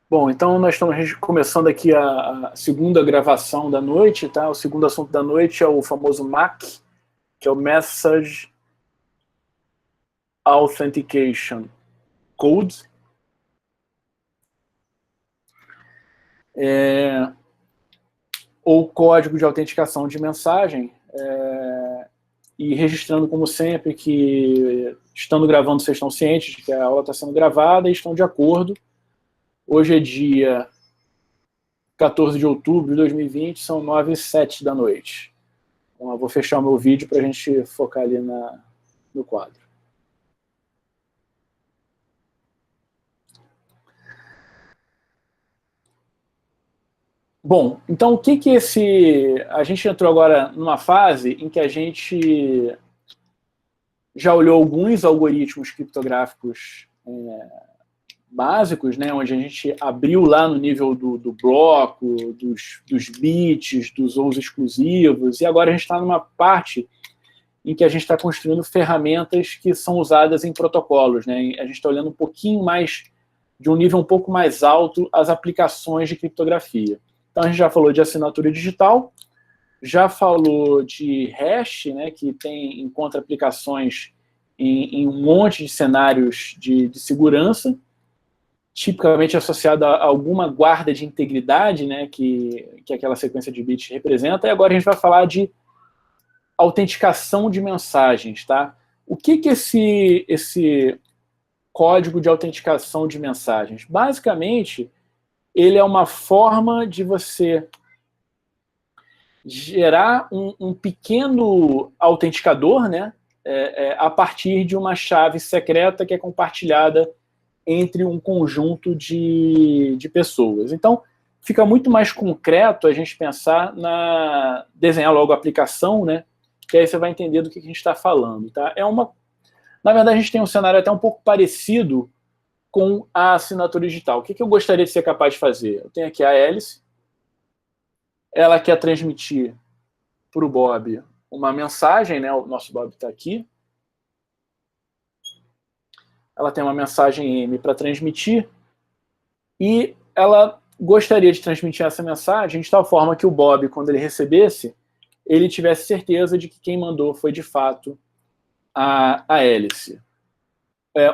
Bom, então nós estamos começando aqui a segunda gravação da noite, tá? O segundo assunto da noite é o famoso MAC, que é o Message Authentication Code. Ou código de autenticação de mensagem, e registrando como sempre que, estando gravando, vocês estão cientes de que a aula está sendo gravada e estão de acordo. Hoje é dia 14 de outubro de 2020, são 9h07 da noite. Então, eu vou fechar o meu vídeo para a gente focar ali no quadro. Bom, então o que esse... A gente entrou agora numa fase em que a gente já olhou alguns algoritmos criptográficos básicos, né, onde a gente abriu lá no nível do bloco, dos bits, dos usos exclusivos, e agora a gente está numa parte em que a gente está construindo ferramentas que são usadas em protocolos, né? A gente está olhando um pouquinho mais, de um nível um pouco mais alto, as aplicações de criptografia. Então a gente já falou de assinatura digital, já falou de hash, né, que encontra aplicações em um monte de cenários de segurança, tipicamente associado a alguma guarda de integridade, né, que aquela sequência de bits representa. E agora a gente vai falar de autenticação de mensagens, tá? O que esse código de autenticação de mensagens? Basicamente, ele é uma forma de você gerar um pequeno autenticador, né, a partir de uma chave secreta que é compartilhada entre um conjunto de pessoas. Então, fica muito mais concreto a gente pensar desenhar logo a aplicação, né, que aí você vai entender do que a gente está falando. Tá? Na verdade, a gente tem um cenário até um pouco parecido com a assinatura digital. O que eu gostaria de ser capaz de fazer? Eu tenho aqui a hélice, ela quer transmitir para o Bob uma mensagem, né? O nosso Bob está aqui. Ela tem uma mensagem M para transmitir e ela gostaria de transmitir essa mensagem de tal forma que o Bob, quando ele recebesse, ele tivesse certeza de que quem mandou foi, de fato, a hélice.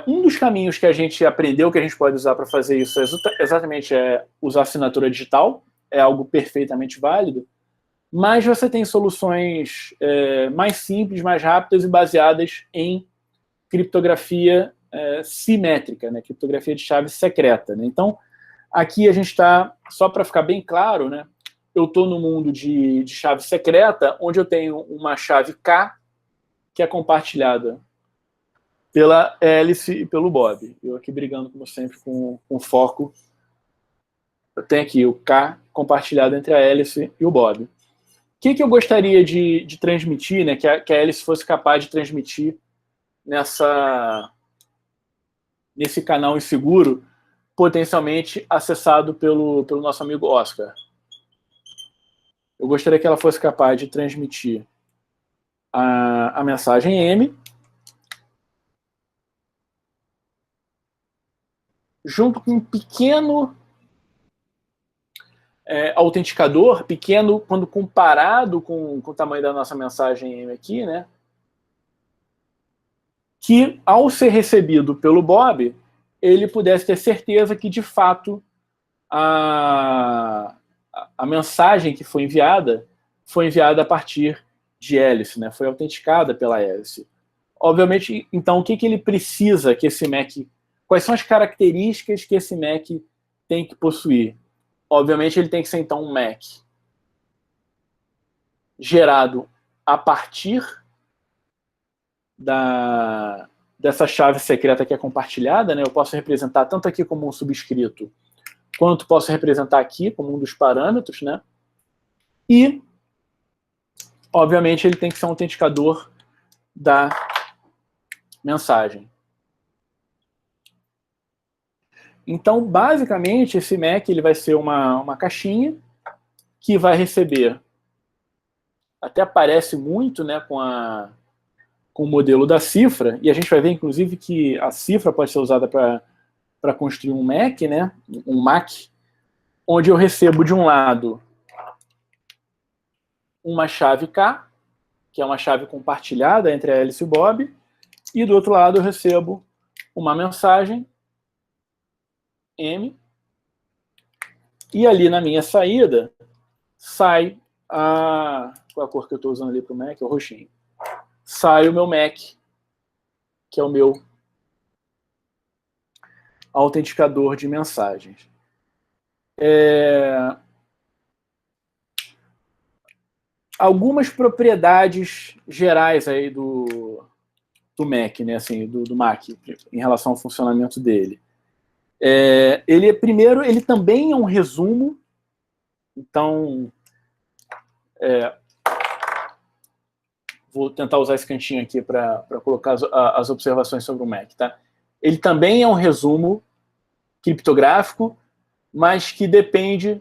Um dos caminhos que a gente aprendeu que a gente pode usar para fazer isso exatamente usar assinatura digital, é algo perfeitamente válido, mas você tem soluções mais simples, mais rápidas e baseadas em criptografia simétrica, né? Criptografia de chave secreta. Né? Então, aqui a gente está, só para ficar bem claro, né? Eu estou no mundo de chave secreta, onde eu tenho uma chave K, que é compartilhada pela hélice e pelo Bob. Eu aqui brigando, como sempre, com foco. Eu tenho aqui o K compartilhado entre a hélice e o Bob. O que eu gostaria de transmitir, né, que a hélice fosse capaz de transmitir nesse canal inseguro, potencialmente acessado pelo nosso amigo Oscar? Eu gostaria que ela fosse capaz de transmitir a mensagem M, junto com um pequeno autenticador, pequeno quando comparado com o tamanho da nossa mensagem M aqui, né? Que, ao ser recebido pelo Bob, ele pudesse ter certeza que, de fato, a mensagem que foi enviada a partir de hélice, né? Foi autenticada pela hélice. Obviamente, então, o que ele precisa que esse MAC... Quais são as características que esse MAC tem que possuir? Obviamente, ele tem que ser, então, um MAC gerado a partir dessa chave secreta que é compartilhada, né? Eu posso representar tanto aqui como um subscrito, quanto posso representar aqui como um dos parâmetros, né? E, obviamente, ele tem que ser um autenticador da mensagem. Então, basicamente, esse MAC ele vai ser uma caixinha que vai receber, até parece muito, né, com o modelo da cifra, e a gente vai ver, inclusive, que a cifra pode ser usada para para construir um MAC, né? Um MAC, onde eu recebo de um lado uma chave K, que é uma chave compartilhada entre a Alice e o Bob, e do outro lado eu recebo uma mensagem M, e ali na minha saída sai qual é a cor que eu estou usando ali para o Mac? É o roxinho. Sai o meu Mac, que é o meu autenticador de mensagens. Algumas propriedades gerais aí do Mac, né, assim, do Mac, em relação ao funcionamento dele. Primeiro, ele também é um resumo, então vou tentar usar esse cantinho aqui para colocar as observações sobre o Mac, tá? Ele também é um resumo criptográfico, mas que depende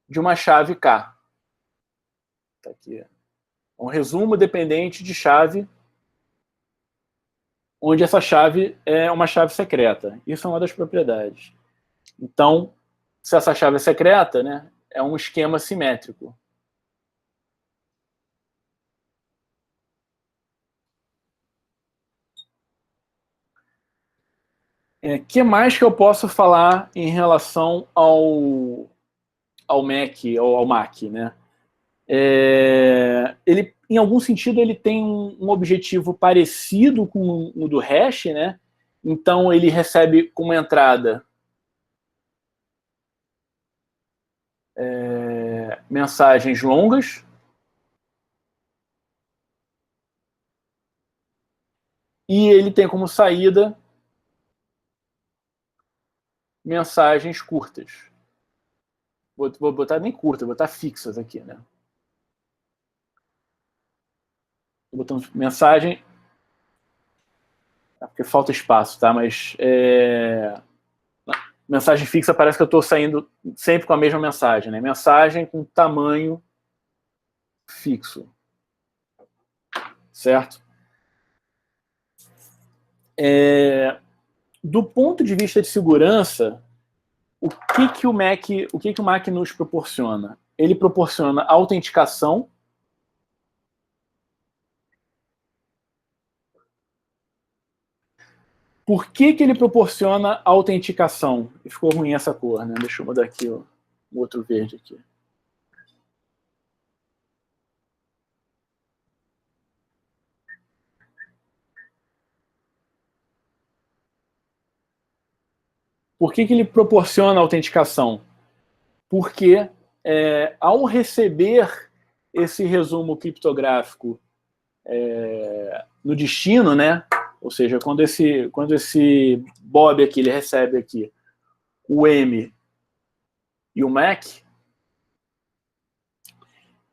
de uma chave K. Tá aqui. Um resumo dependente de chave, onde essa chave é uma chave secreta. Isso é uma das propriedades. Então, se essa chave é secreta, né, é um esquema simétrico. Que mais que eu posso falar em relação ao Mac, ou ao Mac, né? Ele, em algum sentido, ele tem um objetivo parecido com o do hash, né? Então, ele recebe como entrada mensagens longas, e ele tem como saída mensagens curtas. Vou botar nem curtas, vou botar fixas aqui, né? Estou botando mensagem, porque falta espaço, tá? Mas mensagem fixa parece que eu estou saindo sempre com a mesma mensagem, né? Mensagem com tamanho fixo, certo? Do ponto de vista de segurança, o que o Mac nos proporciona? Ele proporciona autenticação. Por que ele proporciona autenticação? E ficou ruim essa cor, né? Deixa eu mudar aqui o outro verde aqui. Por que ele proporciona autenticação? Porque ao receber esse resumo criptográfico no destino, né? Ou seja, quando esse Bob aqui ele recebe aqui o M e o Mac,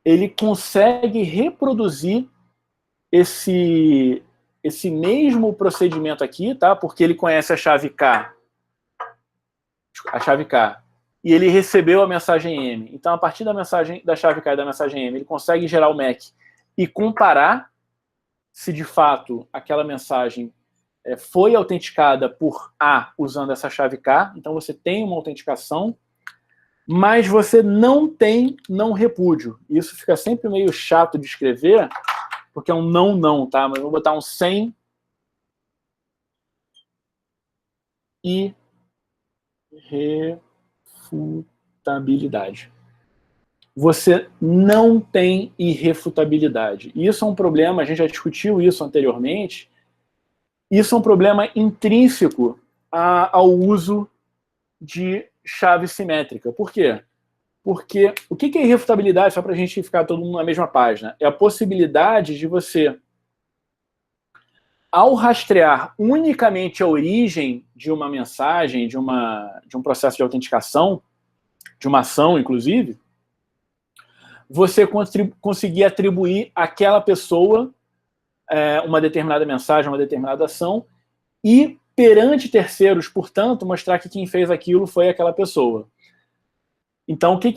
ele consegue reproduzir esse mesmo procedimento aqui, tá? Porque ele conhece a chave K, e ele recebeu a mensagem M. Então, a partir da chave K e da mensagem M, ele consegue gerar o Mac e comparar se de fato aquela mensagem foi autenticada por A usando essa chave K. Então, você tem uma autenticação, mas você não tem não repúdio. Isso fica sempre meio chato de escrever, porque é um não, tá? Mas eu vou botar um sem irrefutabilidade. Você não tem irrefutabilidade. Isso é um problema, a gente já discutiu isso anteriormente. Isso é um problema intrínseco ao uso de chave simétrica. Por quê? Porque o que é irrefutabilidade, só para a gente ficar todo mundo na mesma página? É a possibilidade de você, ao rastrear unicamente a origem de uma mensagem, de um processo de autenticação, de uma ação, inclusive, você conseguir atribuir àquela pessoa uma determinada mensagem, uma determinada ação, e perante terceiros, portanto, mostrar que quem fez aquilo foi aquela pessoa. Então, o que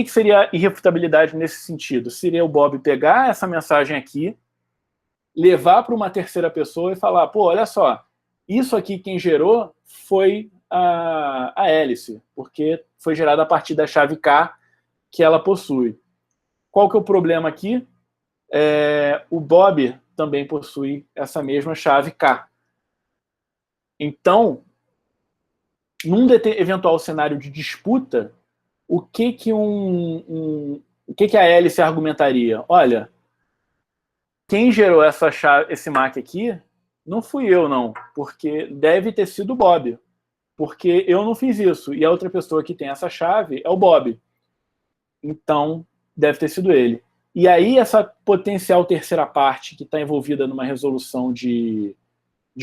seria a irrefutabilidade nesse sentido? Seria o Bob pegar essa mensagem aqui, levar para uma terceira pessoa e falar, pô, olha só, Isso aqui quem gerou foi a hélice, porque foi gerada a partir da chave K que ela possui. Qual que é o problema aqui? O Bob também possui essa mesma chave K. Então, num eventual cenário de disputa, o que a hélice argumentaria? Olha, quem gerou essa chave, esse MAC aqui não fui eu, não, porque deve ter sido o Bob, porque eu não fiz isso, e a outra pessoa que tem essa chave é o Bob. Então, deve ter sido ele. E aí, essa potencial terceira parte que está envolvida numa resolução de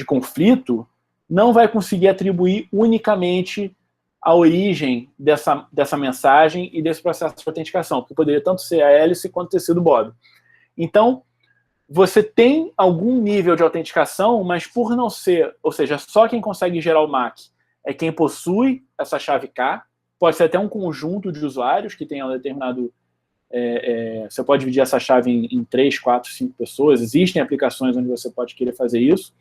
conflito não vai conseguir atribuir unicamente a origem dessa mensagem e desse processo de autenticação, porque poderia tanto ser a hélice quanto ter sido o Bob. Então, você tem algum nível de autenticação, mas por não ser, ou seja, só quem consegue gerar o MAC é quem possui essa chave K, pode ser até um conjunto de usuários que tenham determinado... você pode dividir essa chave em 3, 4, 5 pessoas, existem aplicações onde você pode querer fazer isso,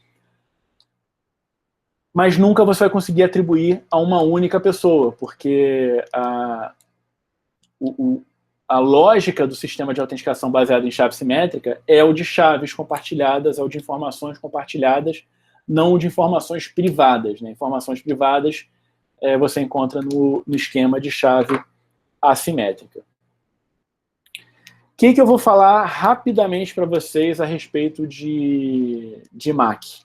mas nunca você vai conseguir atribuir a uma única pessoa, porque a lógica do sistema de autenticação baseado em chave simétrica é o de chaves compartilhadas, é o de informações compartilhadas, não o de informações privadas. Né? Informações privadas você encontra no esquema de chave assimétrica. O que eu vou falar rapidamente para vocês a respeito de MAC?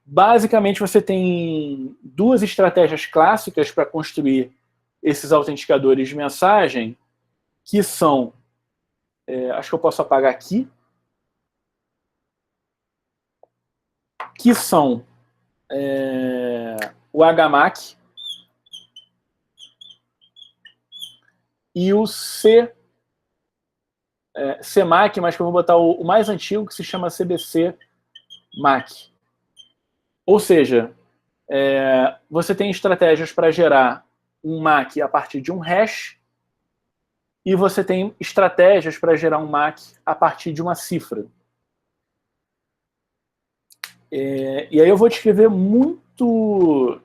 Basicamente, você tem duas estratégias clássicas para construir esses autenticadores de mensagem, que são... acho que eu posso apagar aqui. Que são o HMAC e o CMAC, mas que eu vou botar o mais antigo, que se chama CBC-MAC. Ou seja, você tem estratégias para gerar um MAC a partir de um hash e você tem estratégias para gerar um MAC a partir de uma cifra. E aí eu vou descrever muito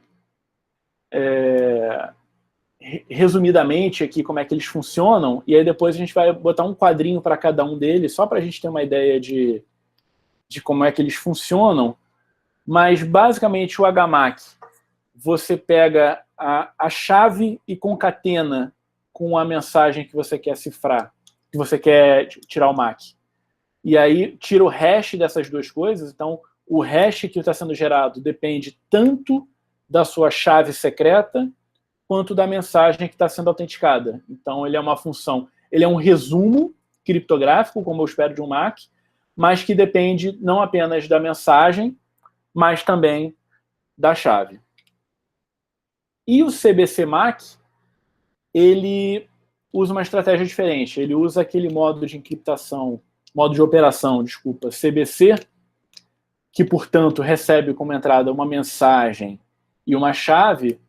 resumidamente aqui como é que eles funcionam, e aí depois a gente vai botar um quadrinho para cada um deles, só para a gente ter uma ideia de como é que eles funcionam. Mas, basicamente, o HMAC, você pega a chave e concatena com a mensagem que você quer cifrar, que você quer tirar o MAC. E aí, tira o hash dessas duas coisas. Então, o hash que está sendo gerado depende tanto da sua chave secreta quanto da mensagem que está sendo autenticada. Então, ele é uma função, ele é um resumo criptográfico, como eu espero de um MAC, mas que depende não apenas da mensagem, mas também da chave. E o CBC-MAC, ele usa uma estratégia diferente. Ele usa aquele modo de encriptação, modo de operação, desculpa, CBC, que, portanto, recebe como entrada uma mensagem e uma chave,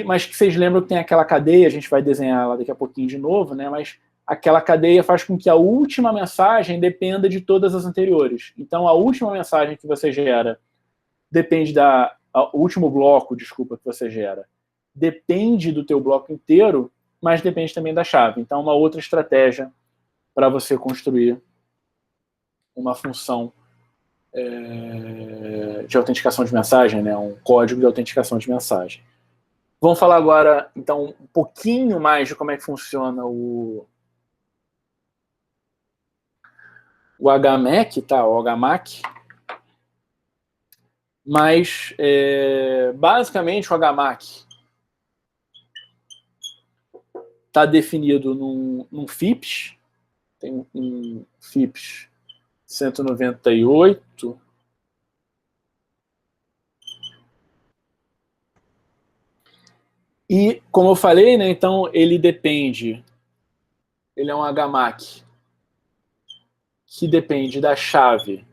mas que vocês lembram que tem aquela cadeia, a gente vai desenhar ela daqui a pouquinho de novo, né? Mas aquela cadeia faz com que a última mensagem dependa de todas as anteriores. Então, a última mensagem que você gera depende o último bloco, desculpa, que você gera, depende do teu bloco inteiro, mas depende também da chave. Então, uma outra estratégia para você construir uma função de autenticação de mensagem, né? Um código de autenticação de mensagem. Vamos falar agora, então, um pouquinho mais de como é que funciona o HMAC, tá? O HMAC. Mas, basicamente, o HMAC está definido num FIPS. Tem um FIPS 198. E, como eu falei, né, então, ele é um HMAC que depende da chave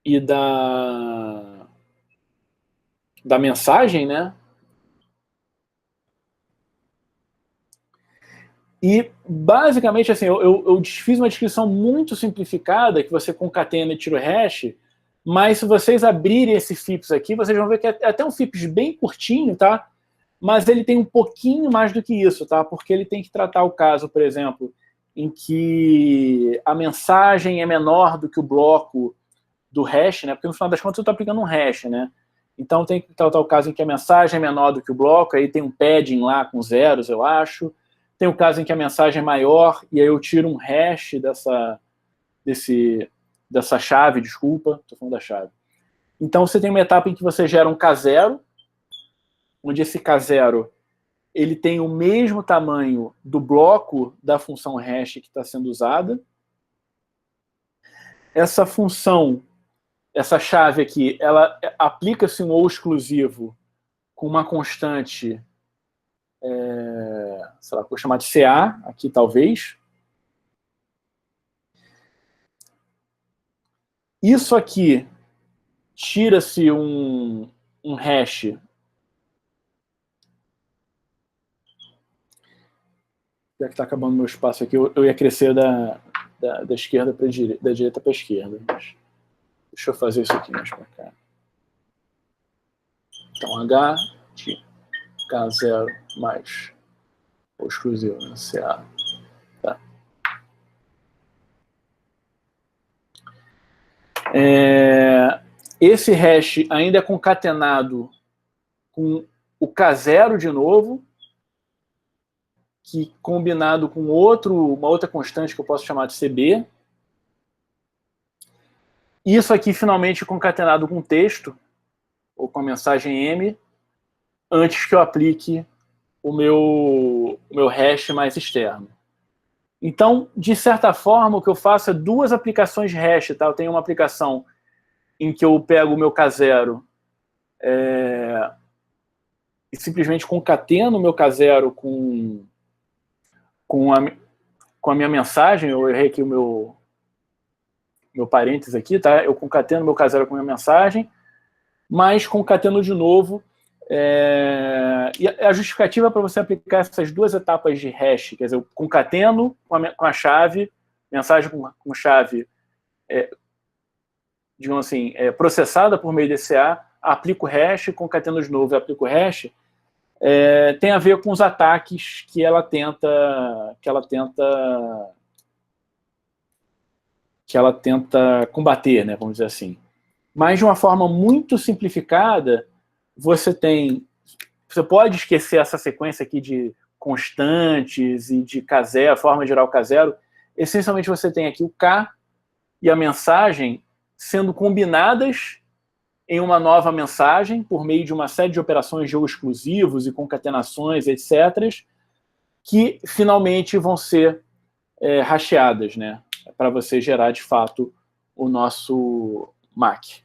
e da mensagem, né? E, basicamente, assim, eu fiz uma descrição muito simplificada, que você concatena e tira o hash, Mas se vocês abrirem esse FIPS aqui, vocês vão ver que é até um FIPS bem curtinho, tá? Mas ele tem um pouquinho mais do que isso, tá? Porque ele tem que tratar o caso, por exemplo, em que a mensagem é menor do que o bloco do hash, né? Porque no final das contas eu estou aplicando um hash, né? Então tem que tratar o caso em que a mensagem é menor do que o bloco, aí tem um padding lá com zeros, eu acho. Tem o caso em que a mensagem é maior, e aí eu tiro um hash dessa chave, desculpa, estou falando da chave. Então você tem uma etapa em que você gera um K0, onde esse K0 ele tem o mesmo tamanho do bloco da função hash que está sendo usada. Essa função, essa chave aqui, ela aplica-se um ou exclusivo com uma constante, sei lá, vou chamar de CA, aqui talvez. Isso aqui tira-se um hash. Já que está acabando meu espaço aqui, eu ia crescer da esquerda para direita, da direita para a esquerda. Mas deixa eu fazer isso aqui mais para cá. Então, H de K0 mais o exclusivo, né? CA. Tá. Esse hash ainda é concatenado com o K0 de novo, que combinado com uma outra constante que eu posso chamar de CB. Isso aqui finalmente concatenado com texto, ou com a mensagem M, antes que eu aplique o meu hash mais externo. Então, de certa forma, o que eu faço é duas aplicações de hash. Tá? Eu tenho uma aplicação em que eu pego o meu K0 e simplesmente concateno o meu K0 com a minha mensagem. Eu errei aqui o meu parênteses aqui, tá? Eu concateno o meu K0 com a minha mensagem, mas concateno de novo. E a justificativa para você aplicar essas duas etapas de hash, quer dizer, eu concateno com a chave, mensagem com chave, digamos assim, processada por meio de CA, aplico hash, concateno de novo e aplico hash, tem a ver com os ataques que ela tenta combater, né, vamos dizer assim. Mas de uma forma muito simplificada, você pode esquecer essa sequência aqui de constantes e de K0, a forma geral K0. Essencialmente você tem aqui o K e a mensagem sendo combinadas em uma nova mensagem por meio de uma série de operações de ou exclusivos e concatenações, etc., que finalmente vão ser hasheadas, né, para você gerar de fato o nosso MAC.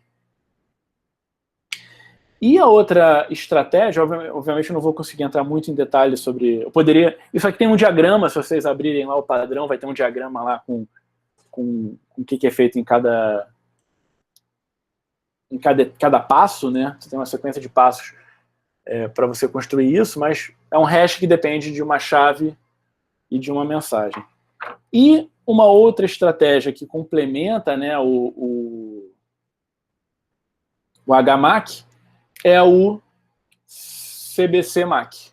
E a outra estratégia, obviamente eu não vou conseguir entrar muito em detalhes sobre... Eu poderia... Isso aqui tem um diagrama, se vocês abrirem lá o padrão, vai ter um diagrama lá com o que é feito em cada passo, né? Você tem uma sequência de passos para você construir isso, mas é um hash que depende de uma chave e de uma mensagem. E uma outra estratégia que complementa, né, o HMAC é o CBC-MAC.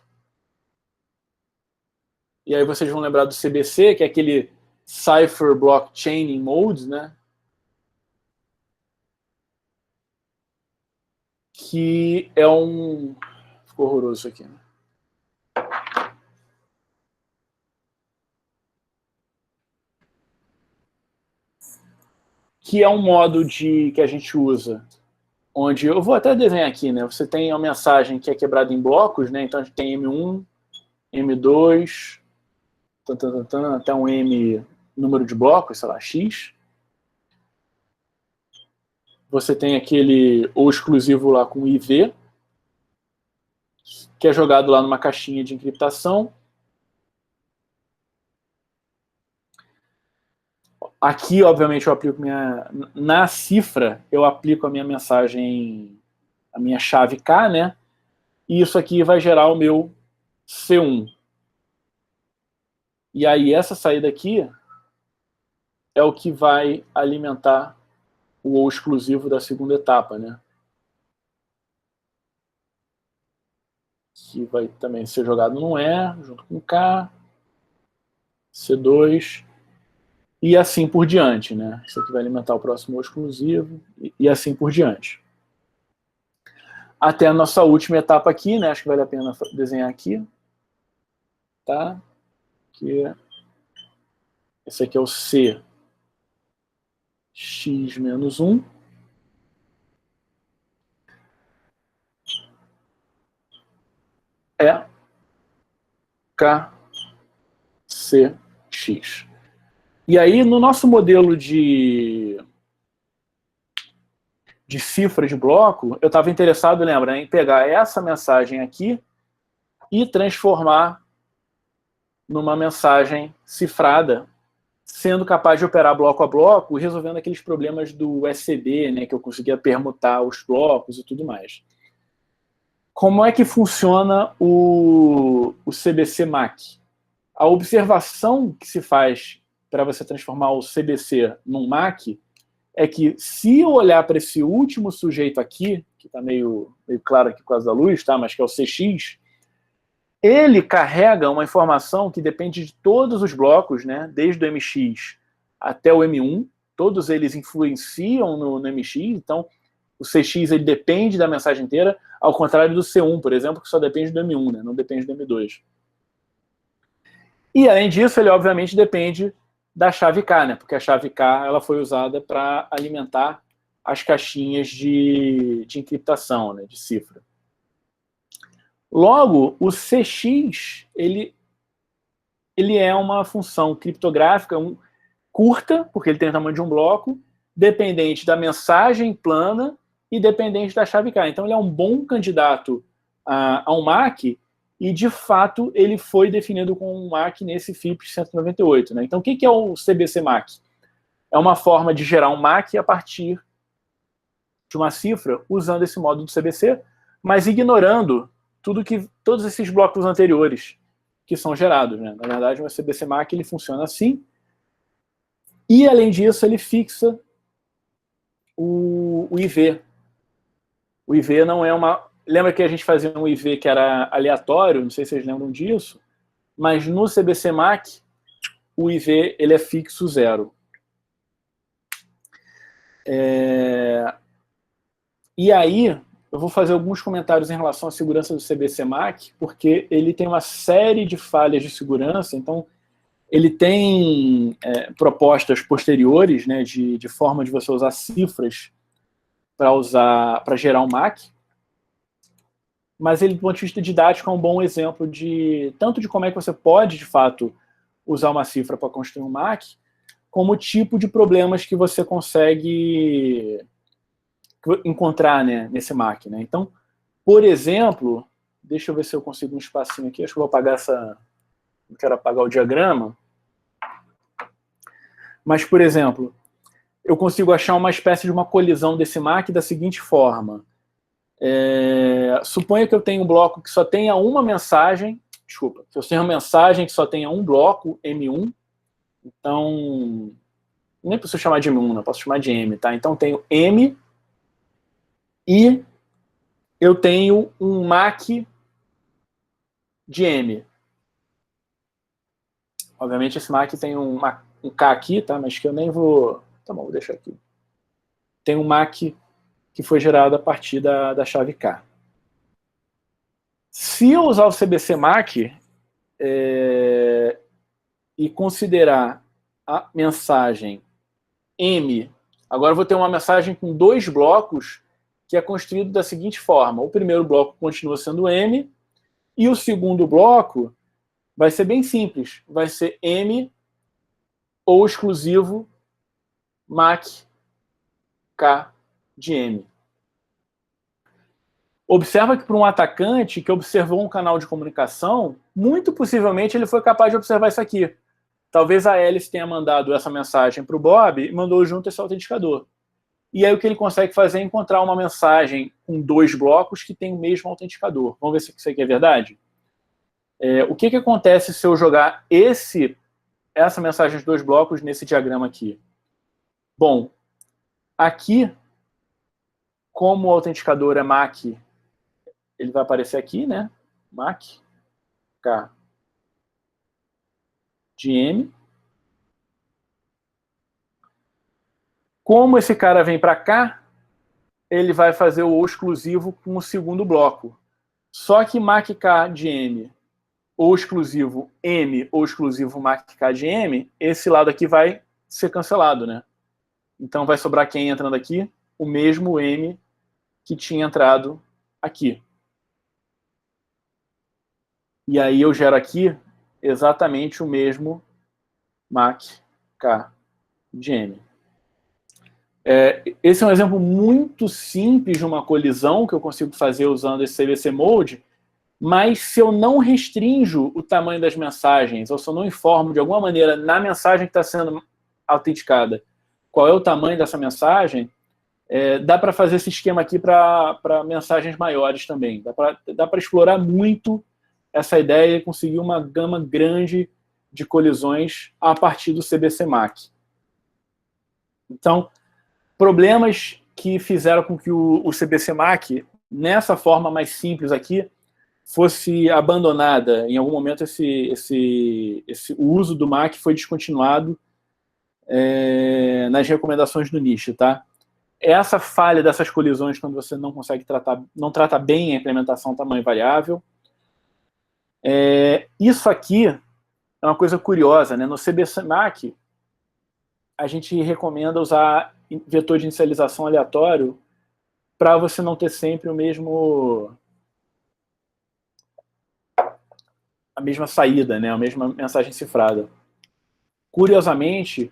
E aí vocês vão lembrar do CBC, que é aquele Cipher Blockchain Mode, né? Que é um... Ficou horroroso isso aqui, né? Que é um modo que a gente usa, onde... Eu vou até desenhar aqui, né? Você tem uma mensagem que é quebrada em blocos, né? Então a gente tem M1, M2, até um M número de blocos, sei lá, X. Você tem aquele ou exclusivo lá com IV, que é jogado lá numa caixinha de encriptação. Aqui, obviamente, eu aplico na cifra, eu aplico a minha mensagem, a minha chave K, né? E isso aqui vai gerar o meu C1. E aí essa saída aqui é o que vai alimentar o ou exclusivo da segunda etapa, né? Que vai também ser jogado no E, junto com K, C2, e assim por diante, né? Isso aqui vai alimentar o próximo ou exclusivo, e assim por diante. Até a nossa última etapa aqui, né? Acho que vale a pena desenhar aqui. Tá? Que esse aqui é o C x menos 1. É K, C, X. E aí, no nosso modelo de cifra de bloco, eu estava interessado, lembra, em pegar essa mensagem aqui e transformar numa mensagem cifrada, sendo capaz de operar bloco a bloco, resolvendo aqueles problemas do SCB, né, que eu conseguia permutar os blocos e tudo mais. Como é que funciona o CBC MAC? A observação que se faz para você transformar o CBC num MAC é que, se eu olhar para esse último sujeito aqui, que está meio claro aqui por causa da luz, tá? Mas que é o CX, ele carrega uma informação que depende de todos os blocos, né? Desde o MX até o M1, todos eles influenciam no MX, então o CX ele depende da mensagem inteira, ao contrário do C1, por exemplo, que só depende do M1, né? Não depende do M2. E, além disso, ele obviamente depende da chave K, né? Porque a chave K ela foi usada para alimentar as caixinhas de encriptação, né? De cifra. Logo, o CX ele é uma função criptográfica curta, porque ele tem o tamanho de um bloco, dependente da mensagem plana e dependente da chave K. Então, ele é um bom candidato a um MAC, e, de fato, ele foi definido como um MAC nesse FIPS 198. Né? Então, o que é o CBC MAC? É uma forma de gerar um MAC a partir de uma cifra usando esse módulo do CBC, mas ignorando todos esses blocos anteriores que são gerados. Né? Na verdade, o CBC MAC ele funciona assim, e, além disso, ele fixa o IV. O IV não é uma... Lembra que a gente fazia um IV que era aleatório? Não sei se vocês lembram disso. Mas no CBC MAC, o IV ele é fixo 0. E aí, eu vou fazer alguns comentários em relação à segurança do CBC MAC, porque ele tem uma série de falhas de segurança. Então, ele tem propostas posteriores, né, de forma de você usar cifras para gerar um MAC. Mas ele, do ponto de vista didático, é um bom exemplo tanto de como é que você pode, de fato, usar uma cifra para construir um MAC, como o tipo de problemas que você consegue encontrar, né, nesse MAC. Né? Então, por exemplo, deixa eu ver se eu consigo um espacinho aqui, acho que eu vou apagar não quero apagar o diagrama, mas, por exemplo, eu consigo achar uma espécie de uma colisão desse MAC da seguinte forma. Suponha que eu tenho um bloco que só tenha uma mensagem, desculpa, que eu tenha uma mensagem que só tenha um bloco, M1, então, nem preciso chamar de M1, não posso chamar de M, tá? Então, tenho M e eu tenho um MAC de M. Obviamente, esse MAC tem um K aqui, tá? Mas que eu nem vou... Tá bom, vou deixar aqui. Tem um MAC que foi gerado a partir da chave K. Se eu usar o CBC MAC e considerar a mensagem M, agora eu vou ter uma mensagem com 2 blocos que é construído da seguinte forma. O primeiro bloco continua sendo M e o segundo bloco vai ser bem simples. Vai ser M ou exclusivo MAC K de M. Observa que para um atacante que observou um canal de comunicação, muito possivelmente ele foi capaz de observar isso aqui. Talvez a Alice tenha mandado essa mensagem para o Bob e mandou junto esse autenticador. E aí o que ele consegue fazer é encontrar uma mensagem com 2 blocos que tem o mesmo autenticador. Vamos ver se isso aqui é verdade? O que acontece se eu jogar essa mensagem de 2 blocos nesse diagrama aqui? Bom, Aqui, como o autenticador é MAC, ele vai aparecer aqui, né? MAC, K, de M. Como esse cara vem para cá, ele vai fazer o exclusivo com o segundo bloco. Só que MAC K de M, ou exclusivo M, ou exclusivo MAC K de M, esse lado aqui vai ser cancelado, né? Então vai sobrar quem entrando aqui? O mesmo M que tinha entrado aqui. E aí eu gero aqui exatamente o mesmo MAC K de M. Esse é um exemplo muito simples de uma colisão que eu consigo fazer usando esse CBC Mode, mas se eu não restringo o tamanho das mensagens, ou se eu não informo de alguma maneira na mensagem que está sendo autenticada qual é o tamanho dessa mensagem, dá para fazer esse esquema aqui para mensagens maiores também. Dá para explorar muito essa ideia e conseguir uma gama grande de colisões a partir do CBC MAC. Então, problemas que fizeram com que o CBC MAC, nessa forma mais simples aqui, fosse abandonada. Em algum momento, o uso do MAC foi descontinuado nas recomendações do nicho, tá? Essa falha dessas colisões, quando você não consegue não trata bem a implementação tamanho variável. Isso aqui é uma coisa curiosa, né? No CBC MAC, a gente recomenda usar vetor de inicialização aleatório para você não ter sempre a mesma saída, né? A mesma mensagem cifrada. Curiosamente,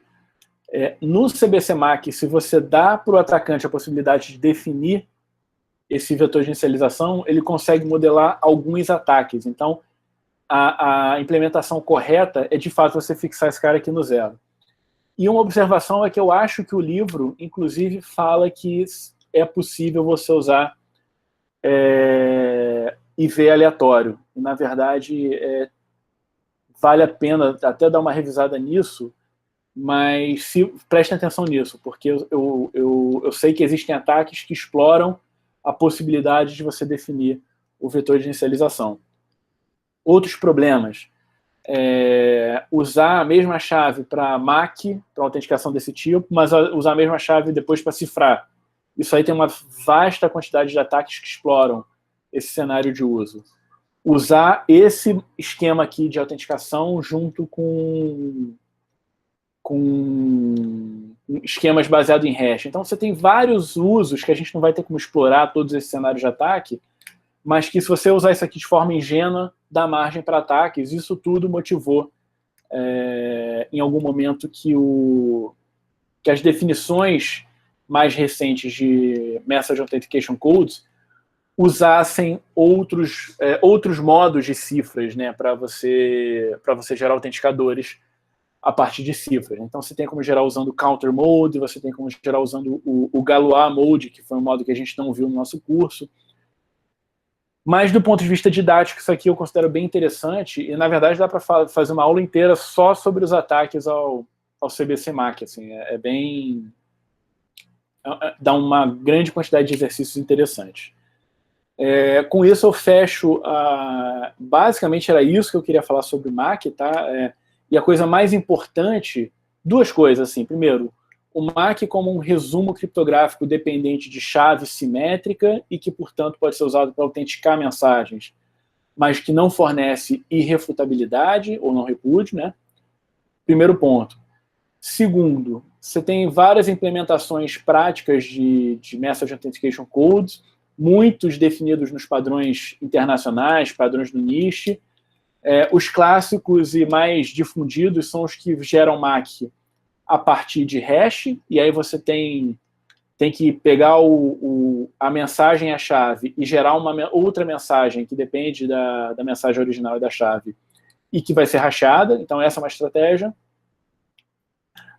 no CBC MAC, se você dá para o atacante a possibilidade de definir esse vetor de inicialização, ele consegue modelar alguns ataques. Então, a implementação correta é, de fato, você fixar esse cara aqui no 0. E uma observação é que eu acho que o livro, inclusive, fala que é possível você usar IV aleatório. E, na verdade, vale a pena até dar uma revisada nisso, mas prestem atenção nisso, porque eu sei que existem ataques que exploram a possibilidade de você definir o vetor de inicialização. Outros problemas. Usar a mesma chave para MAC, para autenticação desse tipo, mas usar a mesma chave depois para cifrar. Isso aí tem uma vasta quantidade de ataques que exploram esse cenário de uso. Usar esse esquema aqui de autenticação junto com esquemas baseados em hash. Então, você tem vários usos que a gente não vai ter como explorar todos esses cenários de ataque, mas que, se você usar isso aqui de forma ingênua, dá margem para ataques. Isso tudo motivou, em algum momento, que as definições mais recentes de Message Authentication Codes usassem outros modos de cifras, né, para você gerar autenticadores a partir de cifras. Então, você tem como gerar usando Counter Mode, você tem como gerar usando o Galois Mode, que foi um modo que a gente não viu no nosso curso. Mas, do ponto de vista didático, isso aqui eu considero bem interessante, e, na verdade, dá para fazer uma aula inteira só sobre os ataques ao CBC MAC. Assim, dá uma grande quantidade de exercícios interessantes. Com isso, eu fecho. Basicamente, era isso que eu queria falar sobre o MAC, tá? E a coisa mais importante, duas coisas, assim. Primeiro, o MAC como um resumo criptográfico dependente de chave simétrica e que, portanto, pode ser usado para autenticar mensagens, mas que não fornece irrefutabilidade ou não repúdio, né? Primeiro ponto. Segundo, você tem várias implementações práticas de Message Authentication Codes, muitos definidos nos padrões internacionais, padrões do NIST. Os clássicos e mais difundidos são os que geram MAC a partir de hash, e aí você tem que pegar a mensagem e a chave e gerar uma outra mensagem que depende da mensagem original e da chave e que vai ser hashada. Então, essa é uma estratégia.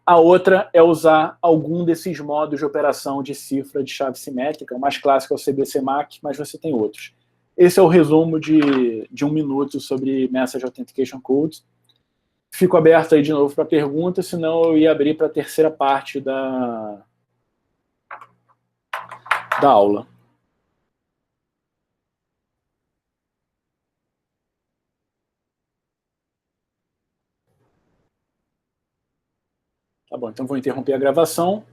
A outra é usar algum desses modos de operação de cifra de chave simétrica. O mais clássico é o CBC MAC, mas você tem outros. Esse é o resumo de 1 minuto sobre Message Authentication Codes. Fico aberto aí de novo para perguntas, senão eu ia abrir para a terceira parte da aula. Tá bom, então vou interromper a gravação.